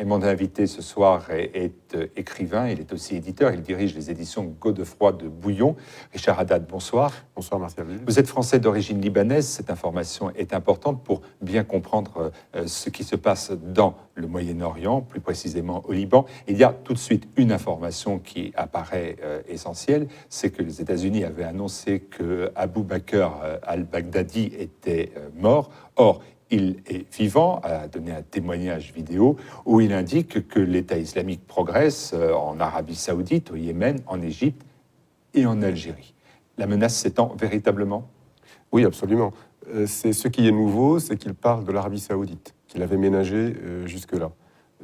mon invité ce soir est écrivain, il est aussi éditeur, il dirige les éditions Godefroy de Bouillon. Richard Haddad, bonsoir. Bonsoir Martial. Vous êtes français d'origine libanaise, cette information est importante pour bien comprendre ce qui se passe dans le Moyen-Orient, plus précisément au Liban. Il y a tout de suite une information qui apparaît essentielle, c'est que les États-Unis avaient annoncé que Abu Bakr al-Baghdadi était mort. Or, il est vivant, a donné un témoignage vidéo où il indique que l'État islamique progresse en Arabie Saoudite, au Yémen, en Égypte et en Algérie. La menace s'étend véritablement ? Oui, absolument. C'est ce qui est nouveau, c'est qu'il parle de l'Arabie Saoudite, qu'il avait ménagé jusque-là.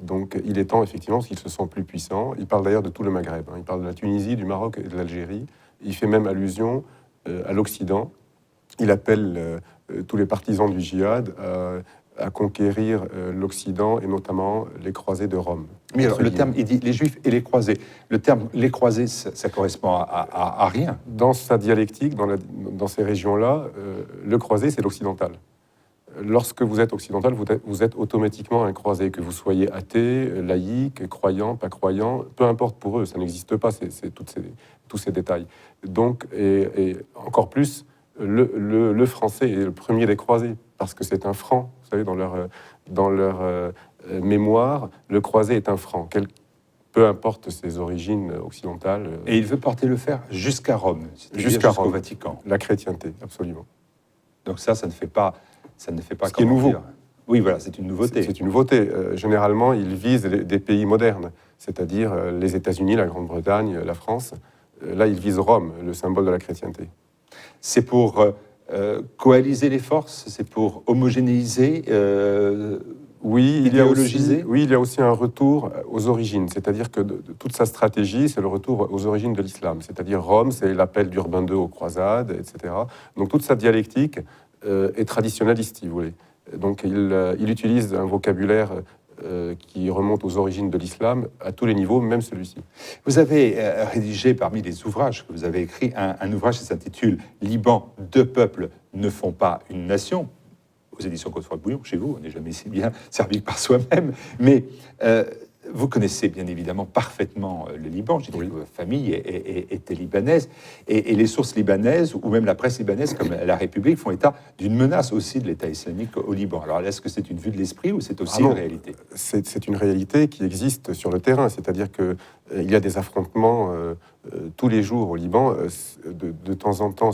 Donc il est temps, effectivement, qu'il se sent plus puissant. Il parle d'ailleurs de tout le Maghreb. Il parle de la Tunisie, du Maroc et de l'Algérie. Il fait même allusion à l'Occident. Il appelle tous les partisans du djihad à conquérir l'Occident et notamment les croisés de Rome. Mais alors, le terme, il dit les Juifs et les croisés. Le terme les croisés, ça correspond à rien. Dans sa dialectique, dans ces régions-là, le croisé, c'est l'occidental. Lorsque vous êtes occidental, vous êtes automatiquement un croisé, que vous soyez athée, laïque, croyant, pas croyant, peu importe pour eux, ça n'existe pas, c'est tous ces détails. Donc, et encore plus, le français est le premier des croisés, parce que c'est un franc, vous savez, dans leur mémoire, le croisé est un franc, peu importe ses origines occidentales. Et il veut porter le fer jusqu'à Rome, jusqu'au Vatican. La chrétienté, absolument. Donc ça ne fait pas... Ce qui est nouveau. Dire. Oui, voilà, c'est une nouveauté. C'est une nouveauté. Généralement, il vise des pays modernes, c'est-à-dire les États-Unis, la Grande-Bretagne, la France. Là, il vise Rome, le symbole de la chrétienté. C'est pour coaliser les forces, c'est pour homogénéiser, idéologiser. Oui, il y a aussi un retour aux origines, c'est-à-dire que toute sa stratégie, c'est le retour aux origines de l'islam. C'est-à-dire Rome, c'est l'appel d'Urbain II aux croisades, etc. Donc toute sa dialectique est traditionnaliste, si vous voulez. Donc il utilise un vocabulaire qui remonte aux origines de l'islam à tous les niveaux, même celui-ci. Vous avez rédigé parmi les ouvrages que vous avez écrits un ouvrage qui s'intitule « Liban, deux peuples ne font pas une nation » aux éditions Godefroy de Bouillon. Chez vous, on n'est jamais si bien servi que par soi-même, mais vous connaissez bien évidemment parfaitement le Liban. J'ai dit que votre famille était libanaise. Et les sources libanaises, ou même la presse libanaise, comme La République, font état d'une menace aussi de l'État islamique au Liban. Alors, est-ce que c'est une vue de l'esprit ou c'est aussi une réalité ? C'est une réalité qui existe sur le terrain. C'est-à-dire qu'il y a des affrontements tous les jours au Liban. De temps en temps,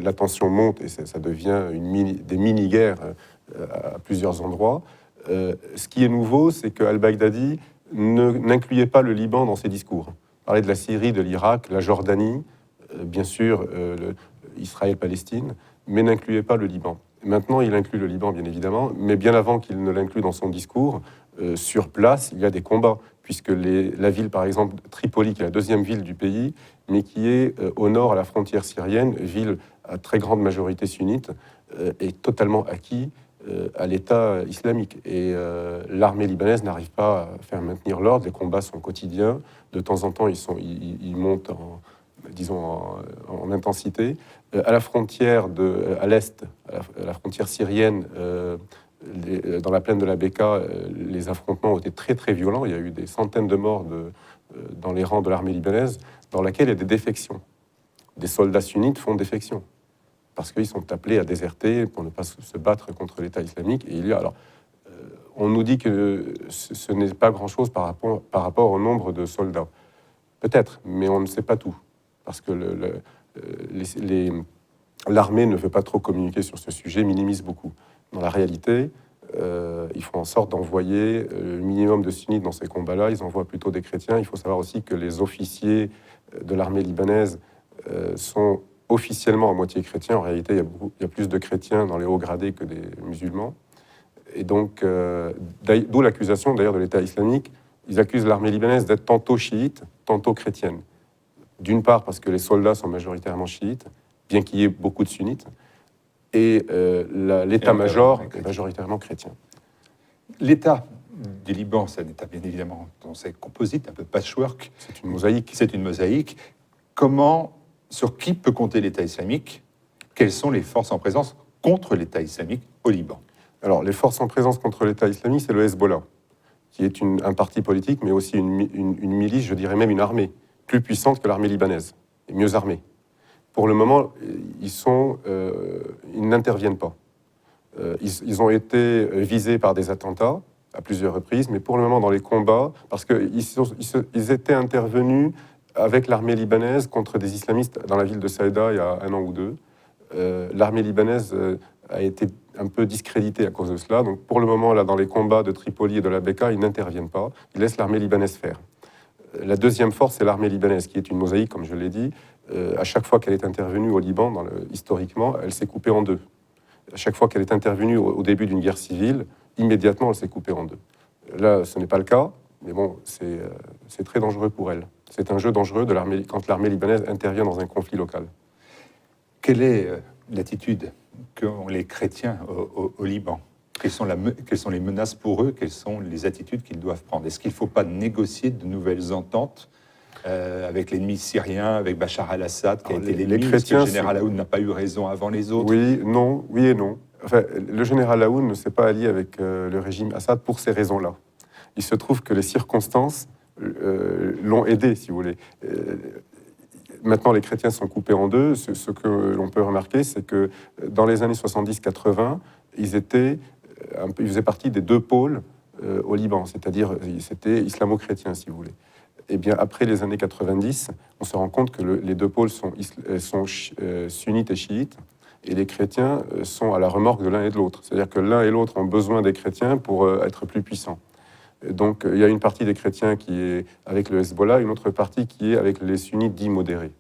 la tension monte et ça devient des mini-guerres à plusieurs endroits. Ce qui est nouveau, c'est qu'al-Baghdadi n'incluait pas le Liban dans ses discours. Il parlait de la Syrie, de l'Irak, la Jordanie, bien sûr, Israël-Palestine, mais n'incluait pas le Liban. Maintenant, il inclut le Liban, bien évidemment, mais bien avant qu'il ne l'inclue dans son discours, sur place, il y a des combats, puisque la ville, par exemple, Tripoli, qui est la deuxième ville du pays, mais qui est au nord, à la frontière syrienne, ville à très grande majorité sunnite, est totalement acquis à l'État islamique. Et l'armée libanaise n'arrive pas à faire maintenir l'ordre. Les combats sont quotidiens. De temps en temps, ils montent en intensité. À la frontière à l'est, à la frontière syrienne, dans la plaine de la Beka, les affrontements ont été très très violents. Il y a eu des centaines de morts dans les rangs de l'armée libanaise, dans laquelle il y a des défections. Des soldats sunnites font défection, parce qu'ils sont appelés à déserter pour ne pas se battre contre l'État islamique. Et on nous dit que ce n'est pas grand-chose par rapport au nombre de soldats. Peut-être, mais on ne sait pas tout, parce que l'armée ne veut pas trop communiquer sur ce sujet, minimise beaucoup. Dans la réalité, ils font en sorte d'envoyer le minimum de sunnites dans ces combats-là. Ils envoient plutôt des chrétiens. Il faut savoir aussi que les officiers de l'armée libanaise sont officiellement à moitié chrétiens. En réalité, il y a plus de chrétiens dans les hauts gradés que des musulmans. Et donc, d'où l'accusation d'ailleurs de l'État islamique. Ils accusent l'armée libanaise d'être tantôt chiite, tantôt chrétienne. D'une part parce que les soldats sont majoritairement chiites, bien qu'il y ait beaucoup de sunnites, et l'état-major est majoritairement chrétien. L'État du Liban, c'est un État bien évidemment dont c'est composite, un peu patchwork. C'est une mosaïque. C'est une mosaïque. Sur qui peut compter l'État islamique ? Quelles sont les forces en présence contre l'État islamique au Liban ? Alors, les forces en présence contre l'État islamique, c'est le Hezbollah. qui est un parti politique, mais aussi une milice, je dirais même une armée, plus puissante que l'armée libanaise, et mieux armée. Pour le moment, ils n'interviennent pas. Ils ont été visés par des attentats à plusieurs reprises, mais pour le moment dans les combats, parce qu'ils étaient intervenus avec l'armée libanaise contre des islamistes dans la ville de Saïda il y a 1 an ou 2. L'armée libanaise a été un peu discréditée à cause de cela. Donc pour le moment, là, dans les combats de Tripoli et de la Bekaa, ils n'interviennent pas. Ils laissent l'armée libanaise faire. La deuxième force, c'est l'armée libanaise, qui est une mosaïque, comme je l'ai dit. À chaque fois qu'elle est intervenue au Liban, historiquement, elle s'est coupée en deux. À chaque fois qu'elle est intervenue au début d'une guerre civile, immédiatement, elle s'est coupée en deux. Là, ce n'est pas le cas, mais bon, c'est très dangereux pour elle. C'est un jeu dangereux quand l'armée libanaise intervient dans un conflit local. Quelle est l'attitude qu'ont les chrétiens au Liban? Quelles sont les menaces pour eux? Quelles sont les attitudes qu'ils doivent prendre? Est-ce qu'il ne faut pas négocier de nouvelles ententes avec l'ennemi syrien, avec Bachar al-Assad, qui a été l'ennemi? Est-ce que le général Aoun n'a pas eu raison avant les autres? Oui et non. Enfin, le général Aoun ne s'est pas allié avec le régime Assad pour ces raisons-là. Il se trouve que les circonstances l'ont aidé, si vous voulez. Maintenant, les chrétiens sont coupés en deux. Ce que l'on peut remarquer, c'est que dans les années 70-80, ils faisaient partie des deux pôles au Liban, c'est-à-dire c'était islamo-chrétien, si vous voulez. Eh bien, après les années 90, on se rend compte que les deux pôles sont sunnites et chiites, et les chrétiens sont à la remorque de l'un et de l'autre. C'est-à-dire que l'un et l'autre ont besoin des chrétiens pour être plus puissants. Donc, il y a une partie des chrétiens qui est avec le Hezbollah, une autre partie qui est avec les sunnites dits modérés.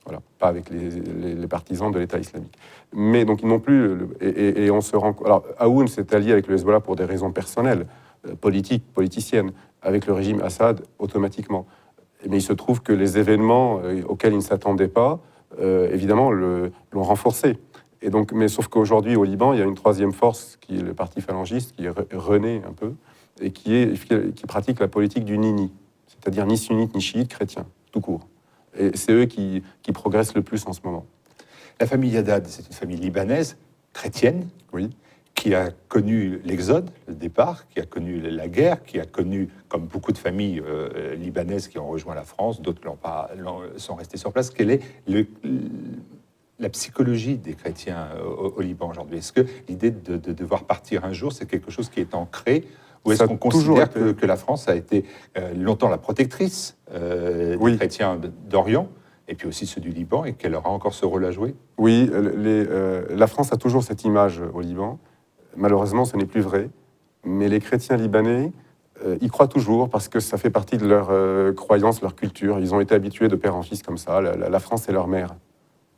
Voilà, pas avec les partisans de l'État islamique. Mais donc, ils n'ont plus... Et on se rend... Alors, Aoun s'est allié avec le Hezbollah pour des raisons personnelles, politiciennes, avec le régime Assad, automatiquement. Mais il se trouve que les événements auxquels ils ne s'attendaient pas, évidemment, l'ont renforcé. Et donc, mais sauf qu'aujourd'hui, au Liban, il y a une troisième force, qui est le parti phalangiste, qui est rené un peu, et qui pratique la politique du ni-ni, c'est-à-dire ni sunnite ni chiite, chrétien, tout court. Et c'est eux qui progressent le plus en ce moment. La famille Haddad, c'est une famille libanaise, chrétienne, oui, qui a connu l'exode, le départ, qui a connu la guerre, qui a connu, comme beaucoup de familles libanaises qui ont rejoint la France, d'autres sont restés sur place. Quelle est la psychologie des chrétiens au Liban aujourd'hui? Est-ce que l'idée de devoir partir un jour, c'est quelque chose qui est ancré? Ou est-ce qu'on considère que la France a été longtemps la protectrice des chrétiens d'Orient, et puis aussi ceux du Liban, et qu'elle aura encore ce rôle à jouer? Oui, la France a toujours cette image au Liban. Malheureusement, ce n'est plus vrai. Mais les chrétiens libanais y croient toujours, parce que ça fait partie de leur croyance, leur culture. Ils ont été habitués de père en fils comme ça. La France est leur mère.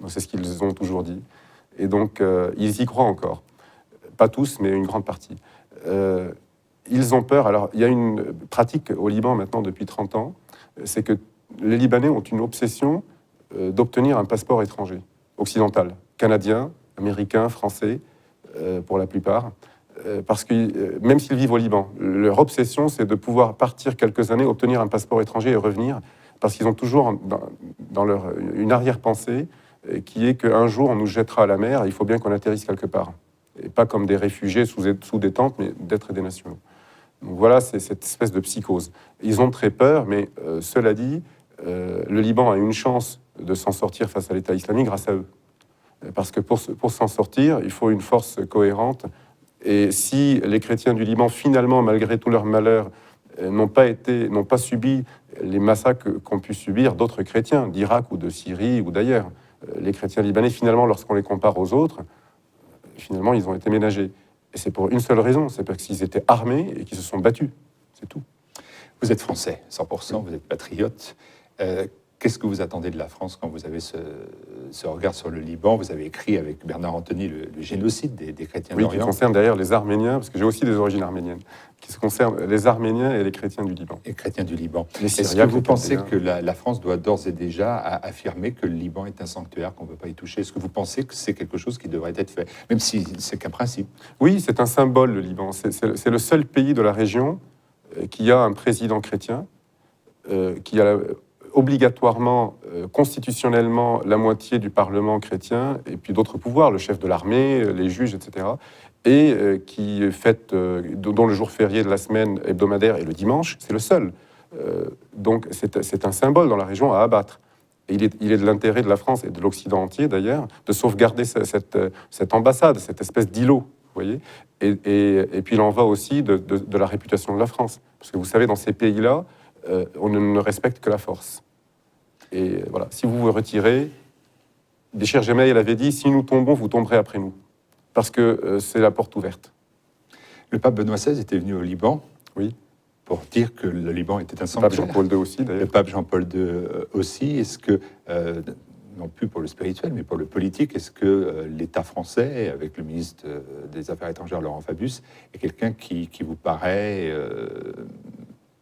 C'est ce qu'ils ont toujours dit. Et donc, ils y croient encore. Pas tous, mais une grande partie. Ils ont peur. Alors, il y a une pratique au Liban maintenant depuis 30 ans, c'est que les Libanais ont une obsession d'obtenir un passeport étranger, occidental, canadien, américain, français, pour la plupart, parce que même s'ils vivent au Liban, leur obsession, c'est de pouvoir partir quelques années, obtenir un passeport étranger et revenir, parce qu'ils ont toujours dans leur une arrière-pensée qui est qu'un jour on nous jettera à la mer, et il faut bien qu'on atterrisse quelque part. Et pas comme des réfugiés sous des tentes, mais d'être des nationaux. Donc voilà, c'est cette espèce de psychose. Ils ont très peur, mais cela dit, le Liban a une chance de s'en sortir face à l'État islamique grâce à eux. Parce que pour s'en sortir, il faut une force cohérente. Et si les chrétiens du Liban, finalement, malgré tout leur malheur, n'ont pas subi les massacres qu'ont pu subir d'autres chrétiens, d'Irak ou de Syrie ou d'ailleurs, les chrétiens libanais, finalement, lorsqu'on les compare aux autres, finalement, ils ont été ménagés. Et c'est pour une seule raison, c'est parce qu'ils étaient armés et qu'ils se sont battus. C'est tout. Vous êtes français, 100%, vous êtes patriote. Qu'est-ce que vous attendez de la France quand vous avez ce regard sur le Liban? Vous avez écrit avec Bernard Anthony le génocide des chrétiens d'Orient. Oui, qui concerne d'ailleurs les Arméniens, parce que j'ai aussi des origines arméniennes, qui se concerne les Arméniens et les chrétiens du Liban. Les chrétiens du Liban. Est-ce que vous pensez que la France doit d'ores et déjà affirmer que le Liban est un sanctuaire, qu'on ne peut pas y toucher? Est-ce que vous pensez que c'est quelque chose qui devrait être fait, même si c'est qu'un principe? Oui, c'est un symbole, le Liban. C'est le seul pays de la région qui a un président chrétien, qui a obligatoirement, constitutionnellement, la moitié du Parlement chrétien, et puis d'autres pouvoirs, le chef de l'armée, les juges, etc., et qui fête, dont le jour férié de la semaine hebdomadaire est le dimanche, c'est le seul. Donc c'est un symbole dans la région à abattre. Et il est de l'intérêt de la France et de l'Occident entier, d'ailleurs, de sauvegarder cette ambassade, cette espèce d'îlot, vous voyez. Et puis il en va aussi de la réputation de la France. Parce que vous savez, dans ces pays-là, on ne respecte que la force. Et voilà, si vous vous retirez, Béchir Gemayel avait dit « Si nous tombons, vous tomberez après nous ». Parce que c'est la porte ouverte. Le pape Benoît XVI était venu au Liban, oui, pour dire que le Liban était un le sanctuaire. pape Jean-Paul II aussi, d'ailleurs. Le pape Jean-Paul II aussi. Est-ce que, non plus pour le spirituel, mais pour le politique, est-ce que l'État français, avec le ministre des Affaires étrangères, Laurent Fabius, est quelqu'un qui vous paraît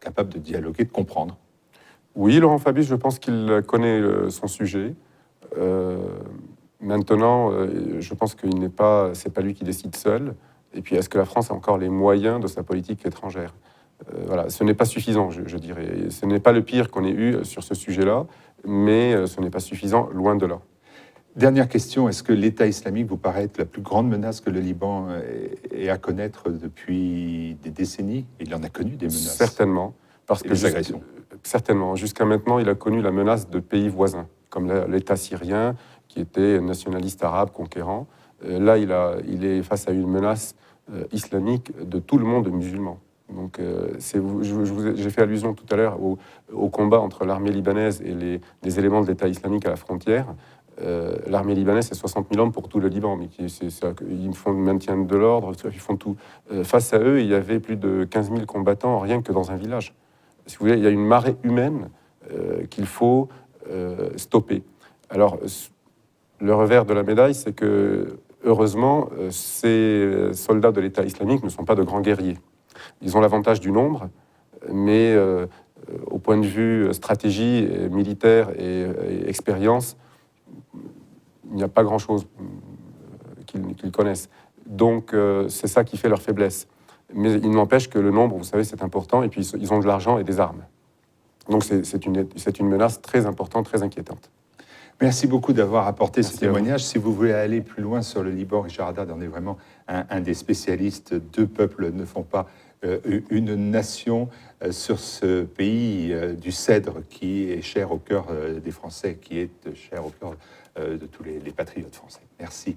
capable de dialoguer, de comprendre? Oui, Laurent Fabius, je pense qu'il connaît son sujet. Maintenant, je pense que c'est pas lui qui décide seul. Et puis, est-ce que la France a encore les moyens de sa politique étrangère? Voilà, ce n'est pas suffisant, je dirais. Ce n'est pas le pire qu'on ait eu sur ce sujet-là, mais ce n'est pas suffisant, loin de là. Dernière question, est-ce que l'État islamique vous paraît être la plus grande menace que le Liban ait à connaître depuis des décennies? Il en a connu des menaces. Certainement. Parce Et que des agressions. Certainement. Jusqu'à maintenant, il a connu la menace de pays voisins, comme l'État syrien, qui était nationaliste arabe conquérant. Là, il est face à une menace islamique de tout le monde musulman. Donc, j'ai fait allusion tout à l'heure au combat entre l'armée libanaise et les éléments de l'État islamique à la frontière. L'armée libanaise, c'est 60 000 hommes pour tout le Liban, mais ils font le maintien de l'ordre, ils font tout. Face à eux, il y avait plus de 15 000 combattants, rien que dans un village. Si vous voulez, il y a une marée humaine qu'il faut stopper. Alors, le revers de la médaille, c'est que, heureusement, ces soldats de l'État islamique ne sont pas de grands guerriers. Ils ont l'avantage du nombre, mais au point de vue stratégie militaire et expérience, il n'y a pas grand-chose qu'ils connaissent. Donc, c'est ça qui fait leur faiblesse. Mais il n'empêche que le nombre, vous savez, c'est important, et puis ils ont de l'argent et des armes. Donc, c'est une menace très importante, très inquiétante. Merci beaucoup d'avoir apporté Merci ce témoignage. Si vous voulez aller plus loin sur le Liban, Richard Haddad en est vraiment un des spécialistes. Deux peuples ne font pas une nation. Sur ce pays du cèdre qui est cher au cœur des Français, qui est cher au cœur de tous les patriotes français. Merci.